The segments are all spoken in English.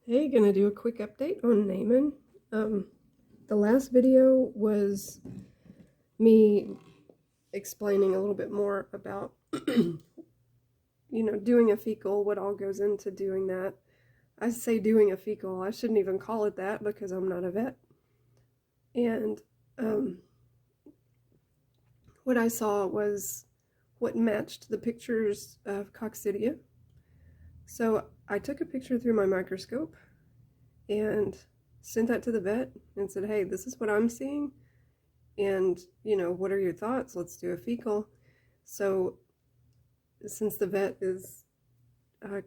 Hey, gonna do a quick update on Naaman. The last video was me explaining a little bit more about, doing a fecal, what all goes into doing that. I say doing a fecal, I shouldn't even call it that because I'm not a vet. And what I saw was what matched the pictures of Coccidia. So I took a picture through my microscope and sent that to the vet and said, hey, this is what I'm seeing. And, what are your thoughts? Let's do a fecal. So since the vet is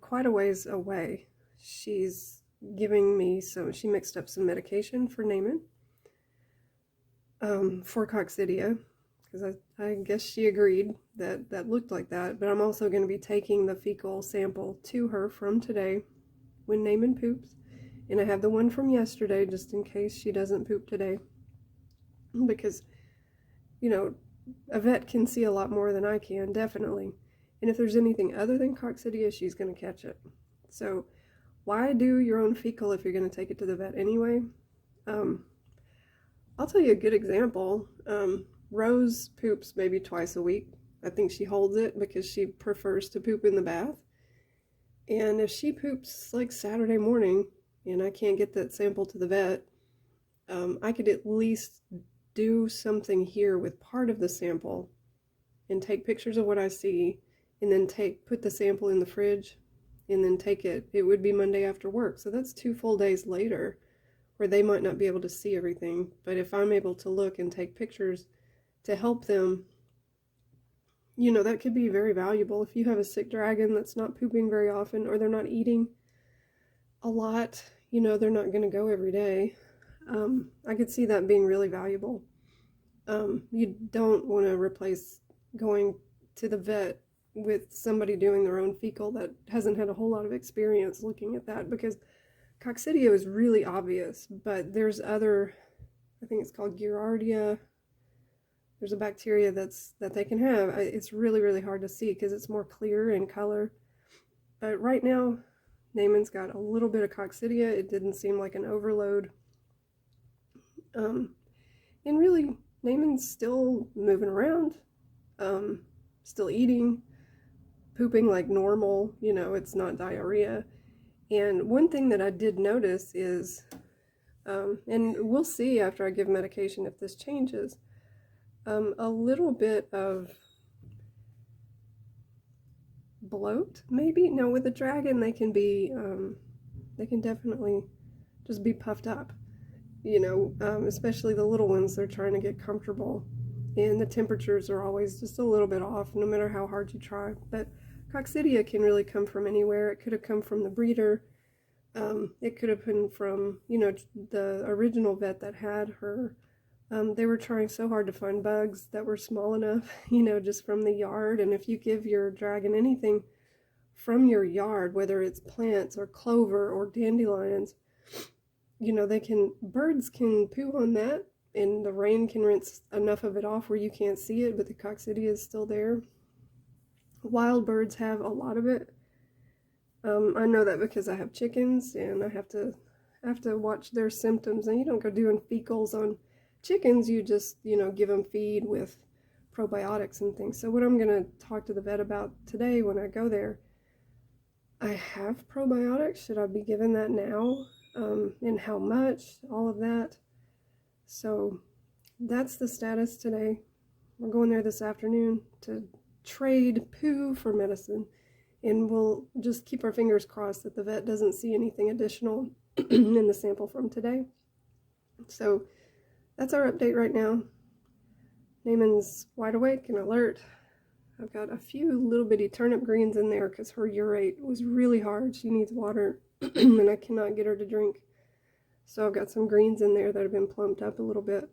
quite a ways away, she's giving me she mixed up some medication for Naaman for Coccidia, because I guess she agreed that that looked like that. But I'm also going to be taking the fecal sample to her from today when Naaman poops. And I have the one from yesterday just in case she doesn't poop today. Because, a vet can see a lot more than I can, definitely. And if there's anything other than Coccidia, she's going to catch it. So why do your own fecal if you're going to take it to the vet anyway? I'll tell you a good example. Rose poops maybe twice a week. I think she holds it because she prefers to poop in the bath. And if she poops like Saturday morning and I can't get that sample to the vet, I could at least do something here with part of the sample and take pictures of what I see, and then put the sample in the fridge and then take it. It would be Monday after work. So that's 2 full days later where they might not be able to see everything. But if I'm able to look and take pictures to help them, that could be very valuable. If you have a sick dragon that's not pooping very often, or they're not eating a lot, they're not going to go every day. I could see that being really valuable. You don't want to replace going to the vet with somebody doing their own fecal that hasn't had a whole lot of experience looking at that, because Coccidia is really obvious, but there's other, I think it's called Giardia. There's a bacteria that they can have. It's really, really hard to see because it's more clear in color. But right now, Naaman's got a little bit of Coccidia. It didn't seem like an overload. And really, Naaman's still moving around, still eating, pooping like normal. It's not diarrhea. And one thing that I did notice is, and we'll see after I give medication if this changes, a little bit of bloat, maybe. Now with a dragon, they can definitely just be puffed up. Especially the little ones, they're trying to get comfortable, and the temperatures are always just a little bit off, no matter how hard you try. But Coccidia can really come from anywhere. It could have come from the breeder. It could have been from, the original vet that had her. They were trying so hard to find bugs that were small enough, just from the yard. And if you give your dragon anything from your yard, whether it's plants or clover or dandelions, birds can poo on that, and the rain can rinse enough of it off where you can't see it, but the Coccidia is still there. Wild birds have a lot of it. I know that because I have chickens, and I have to watch their symptoms. And you don't go doing fecals on chickens. You just, give them feed with probiotics and things. So what I'm going to talk to the vet about today when I go there, I have probiotics. Should I be given that now? And how much, all of that. So that's the status today. We're going there this afternoon to trade poo for medicine, and we'll just keep our fingers crossed that the vet doesn't see anything additional in the sample from today. So that's our update right now. Naaman's wide awake and alert. I've got a few little bitty turnip greens in there because her urate was really hard. She needs water and I cannot get her to drink. So I've got some greens in there that have been plumped up a little bit.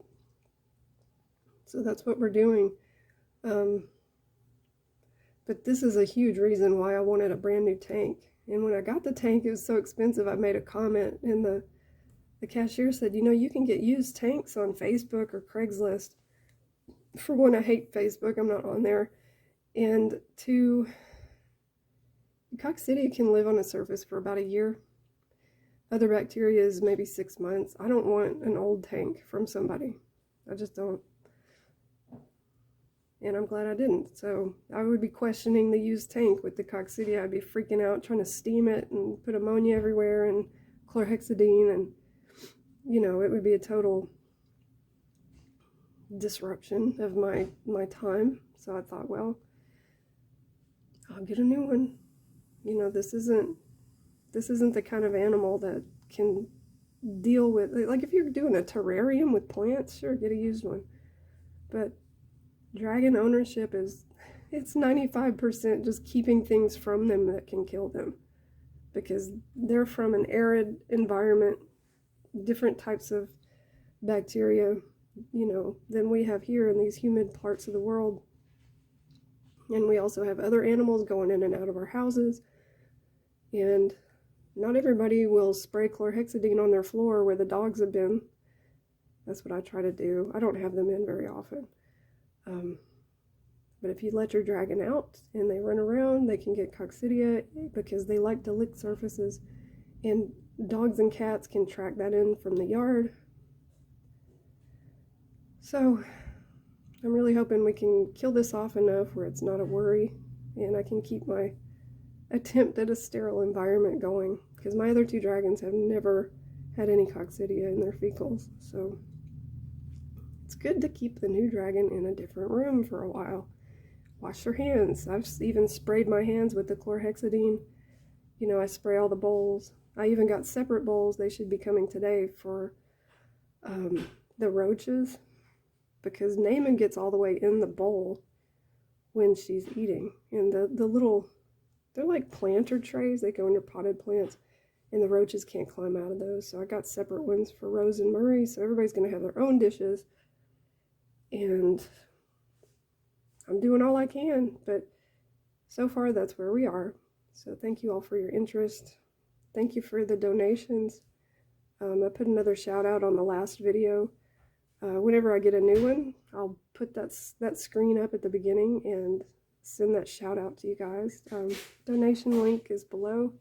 So that's what we're doing. But this is a huge reason why I wanted a brand new tank. And when I got the tank, it was so expensive, I made a comment, and the cashier said, you can get used tanks on Facebook or Craigslist. For one, I hate Facebook. I'm not on there. And two, Coccidia can live on a surface for about a year. Other bacteria is maybe 6 months. I don't want an old tank from somebody. I just don't. And I'm glad I didn't. So I would be questioning the used tank with the Coccidia. I'd be freaking out trying to steam it and put ammonia everywhere and chlorhexidine, and you know, it would be a total disruption of my time. So I thought, well, I'll get a new one. You know, this isn't the kind of animal that can deal with, like, if you're doing a terrarium with plants, sure, get a used one. But dragon ownership it's 95% just keeping things from them that can kill them, because they're from an arid environment, different types of bacteria, you know, than we have here in these humid parts of the world. And we also have other animals going in and out of our houses, and not everybody will spray chlorhexidine on their floor where the dogs have been. That's what I try to do. I don't have them in very often. But if you let your dragon out and they run around, they can get Coccidia because they like to lick surfaces, and dogs and cats can track that in from the yard. So I'm really hoping we can kill this off enough where it's not a worry, and I can keep my attempt at a sterile environment going, because my other two dragons have never had any Coccidia in their fecals. So it's good to keep the new dragon in a different room for a while. Wash your hands. I've even sprayed my hands with the chlorhexidine. You know, I spray all the bowls. I even got separate bowls. They should be coming today for the roaches, because Naaman gets all the way in the bowl when she's eating. And the little, they're like planter trays. They go in your potted plants, and the roaches can't climb out of those. So I got separate ones for Rose and Murray, so everybody's going to have their own dishes. And I'm doing all I can, but so far that's where we are. So thank you all for your interest. Thank you for the donations. I put another shout out on the last video. Whenever I get a new one, I'll put that screen up at the beginning and send that shout out to you guys. Donation link is below.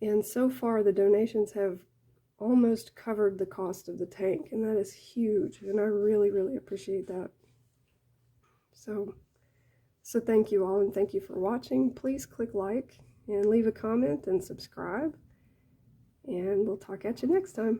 And so far the donations have almost covered the cost of the tank, and that is huge, and I really, really appreciate that. So thank you all, and thank you for watching. Please click like and leave a comment and subscribe, and we'll talk at you next time.